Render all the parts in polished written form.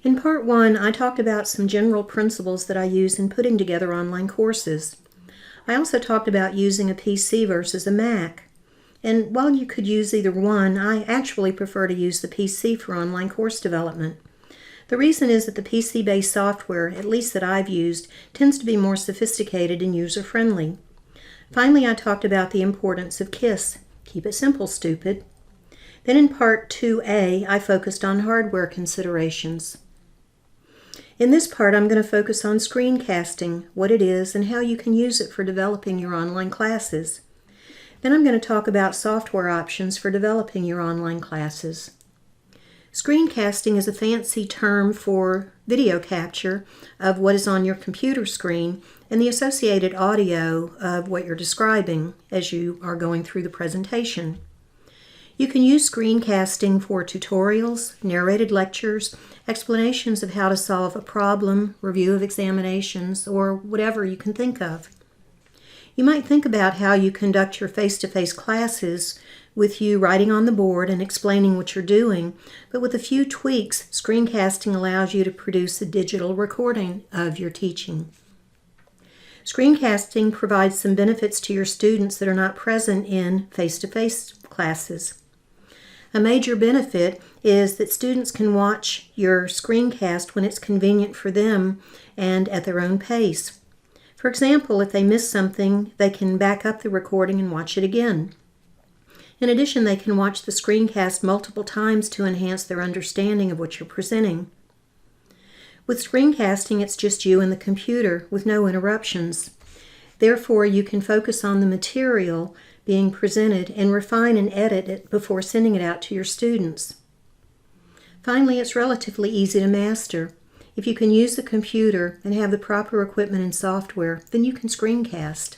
In part 1, I talked about some general principles that I use in putting together online courses. I also talked about using a PC versus a Mac. And while you could use either one, I actually prefer to use the PC for online course development. The reason is that the PC-based software, at least that I've used, tends to be more sophisticated and user-friendly. Finally, I talked about the importance of KISS. Keep it simple, stupid. Then in part 2A, I focused on hardware considerations. In this part, I'm going to focus on screencasting, what it is, and how you can use it for developing your online classes. Then I'm going to talk about software options for developing your online classes. Screencasting is a fancy term for video capture of what is on your computer screen and the associated audio of what you're describing as you are going through the presentation. You can use screencasting for tutorials, narrated lectures, explanations of how to solve a problem, review of examinations, or whatever you can think of. You might think about how you conduct your face-to-face classes with you writing on the board and explaining what you're doing, but with a few tweaks, screencasting allows you to produce a digital recording of your teaching. Screencasting provides some benefits to your students that are not present in face-to-face classes. A major benefit is that students can watch your screencast when it's convenient for them and at their own pace. For example, if they miss something, they can back up the recording and watch it again. In addition, they can watch the screencast multiple times to enhance their understanding of what you're presenting. With screencasting, it's just you and the computer with no interruptions. Therefore, you can focus on the material being presented and refine and edit it before sending it out to your students. Finally, it's relatively easy to master. If you can use the computer and have the proper equipment and software, then you can screencast.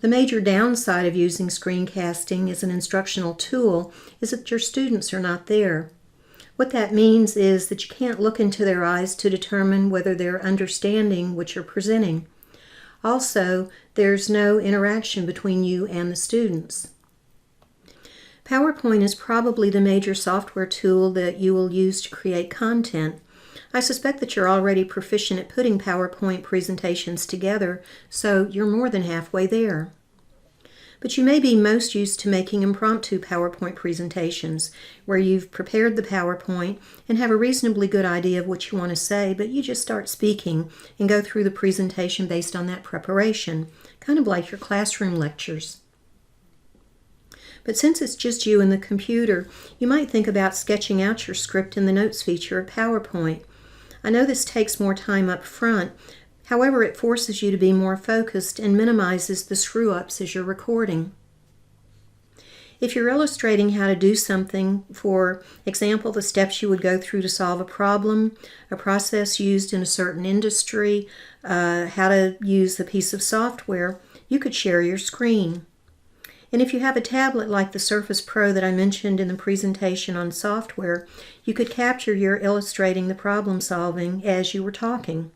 The major downside of using screencasting as an instructional tool is that your students are not there. What that means is that you can't look into their eyes to determine whether they're understanding what you're presenting. Also, there's no interaction between you and the students. PowerPoint is probably the major software tool that you will use to create content. I suspect that you're already proficient at putting PowerPoint presentations together, so you're more than halfway there. But you may be most used to making impromptu PowerPoint presentations, where you've prepared the PowerPoint and have a reasonably good idea of what you want to say, but you just start speaking and go through the presentation based on that preparation, kind of like your classroom lectures. But since it's just you and the computer, you might think about sketching out your script in the Notes feature of PowerPoint. I know this takes more time up front. However, it forces you to be more focused and minimizes the screw-ups as you're recording. If you're illustrating how to do something, for example, the steps you would go through to solve a problem, a process used in a certain industry, how to use a piece of software, you could share your screen. And if you have a tablet like the Surface Pro that I mentioned in the presentation on software, you could capture your illustrating the problem solving as you were talking.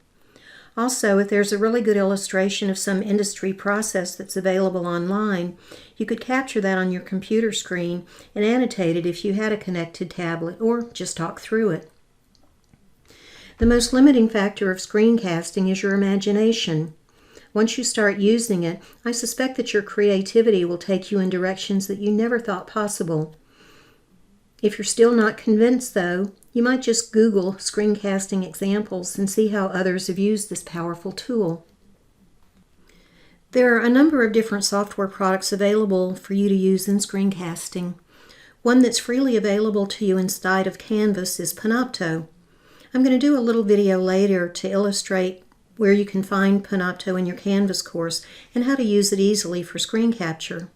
Also, if there's a really good illustration of some industry process that's available online, you could capture that on your computer screen and annotate it if you had a connected tablet, or just talk through it. The most limiting factor of screencasting is your imagination. Once you start using it, I suspect that your creativity will take you in directions that you never thought possible. If you're still not convinced, though, you might just Google screencasting examples and see how others have used this powerful tool. There are a number of different software products available for you to use in screencasting. One that's freely available to you inside of Canvas is Panopto. I'm going to do a little video later to illustrate where you can find Panopto in your Canvas course and how to use it easily for screen capture.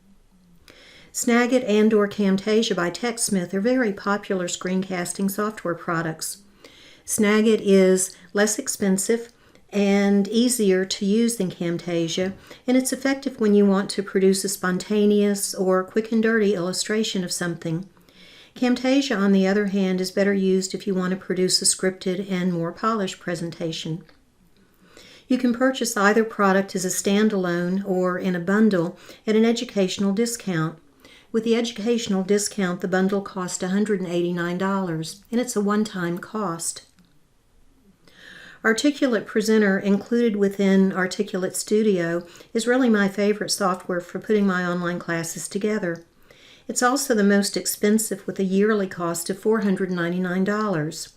Snagit and/or Camtasia by TechSmith are very popular screencasting software products. Snagit is less expensive and easier to use than Camtasia, and it's effective when you want to produce a spontaneous or quick and dirty illustration of something. Camtasia, on the other hand, is better used if you want to produce a scripted and more polished presentation. You can purchase either product as a standalone or in a bundle at an educational discount. With the educational discount, the bundle costs $189, and it's a one-time cost. Articulate Presenter included within Articulate Studio is really my favorite software for putting my online classes together. It's also the most expensive with a yearly cost of $499.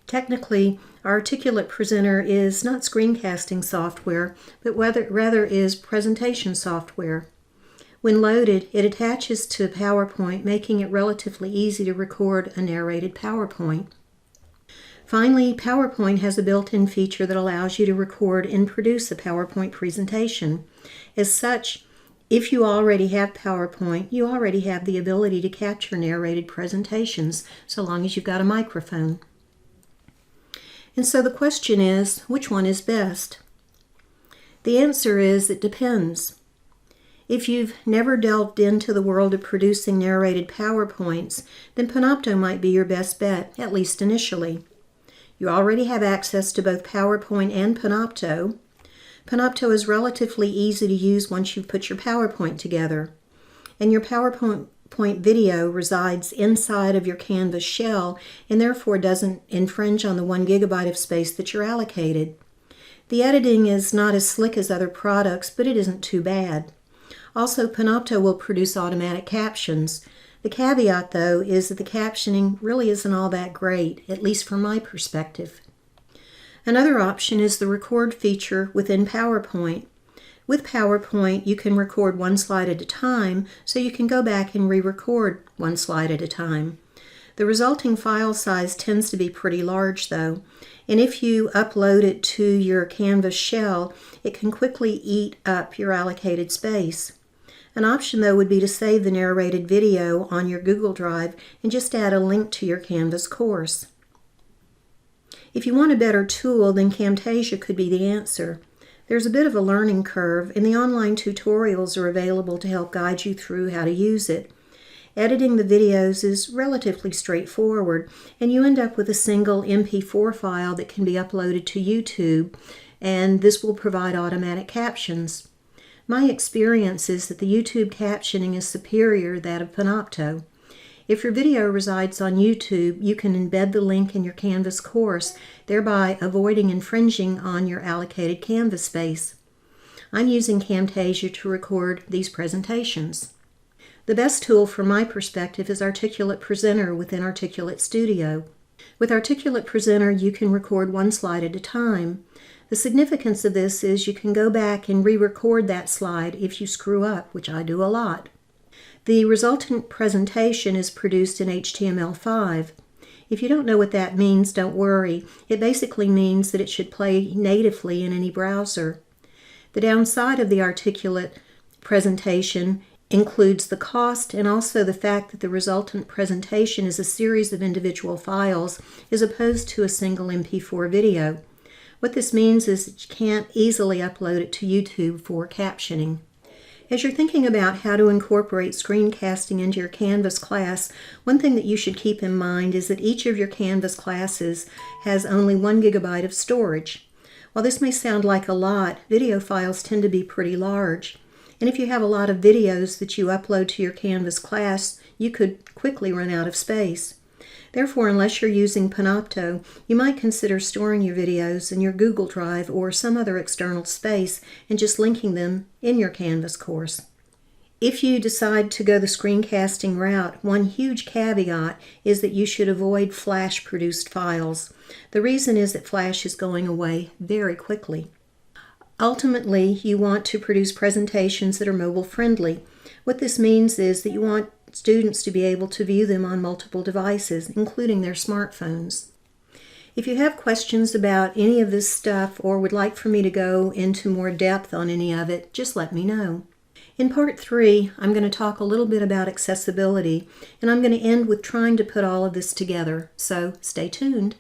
Technically, Articulate Presenter is not screencasting software, but rather is presentation software. When loaded, it attaches to PowerPoint, making it relatively easy to record a narrated PowerPoint. Finally, PowerPoint has a built-in feature that allows you to record and produce a PowerPoint presentation. As such, if you already have PowerPoint, you already have the ability to capture narrated presentations, so long as you've got a microphone. And so the question is, which one is best? The answer is, it depends. If you've never delved into the world of producing narrated PowerPoints, then Panopto might be your best bet, at least initially. You already have access to both PowerPoint and Panopto. Panopto is relatively easy to use once you've put your PowerPoint together. And your PowerPoint video resides inside of your Canvas shell and therefore doesn't infringe on the 1 GB of space that you're allocated. The editing is not as slick as other products, but it isn't too bad. Also, Panopto will produce automatic captions. The caveat, though, is that the captioning really isn't all that great, at least from my perspective. Another option is the record feature within PowerPoint. With PowerPoint, you can record one slide at a time, so you can go back and re-record one slide at a time. The resulting file size tends to be pretty large, though, and if you upload it to your Canvas shell, it can quickly eat up your allocated space. An option, though, would be to save the narrated video on your Google Drive and just add a link to your Canvas course. If you want a better tool, then Camtasia could be the answer. There's a bit of a learning curve, and the online tutorials are available to help guide you through how to use it. Editing the videos is relatively straightforward, and you end up with a single MP4 file that can be uploaded to YouTube, and this will provide automatic captions. My experience is that the YouTube captioning is superior to that of Panopto. If your video resides on YouTube, you can embed the link in your Canvas course, thereby avoiding infringing on your allocated Canvas space. I'm using Camtasia to record these presentations. The best tool from my perspective is Articulate Presenter within Articulate Studio. With Articulate Presenter, you can record one slide at a time. The significance of this is you can go back and re-record that slide if you screw up, which I do a lot. The resultant presentation is produced in HTML5. If you don't know what that means, don't worry. It basically means that it should play natively in any browser. The downside of the Articulate presentation includes the cost and also the fact that the resultant presentation is a series of individual files as opposed to a single MP4 video. What this means is that you can't easily upload it to YouTube for captioning. As you're thinking about how to incorporate screencasting into your Canvas class, one thing that you should keep in mind is that each of your Canvas classes has only 1 GB of storage. While this may sound like a lot, video files tend to be pretty large. And if you have a lot of videos that you upload to your Canvas class, you could quickly run out of space. Therefore, unless you're using Panopto, you might consider storing your videos in your Google Drive or some other external space and just linking them in your Canvas course. If you decide to go the screencasting route, one huge caveat is that you should avoid Flash-produced files. The reason is that Flash is going away very quickly. Ultimately, you want to produce presentations that are mobile-friendly. What this means is that you want students to be able to view them on multiple devices, including their smartphones. If you have questions about any of this stuff or would like for me to go into more depth on any of it, just let me know. In part 3, I'm going to talk a little bit about accessibility, and I'm going to end with trying to put all of this together, so stay tuned.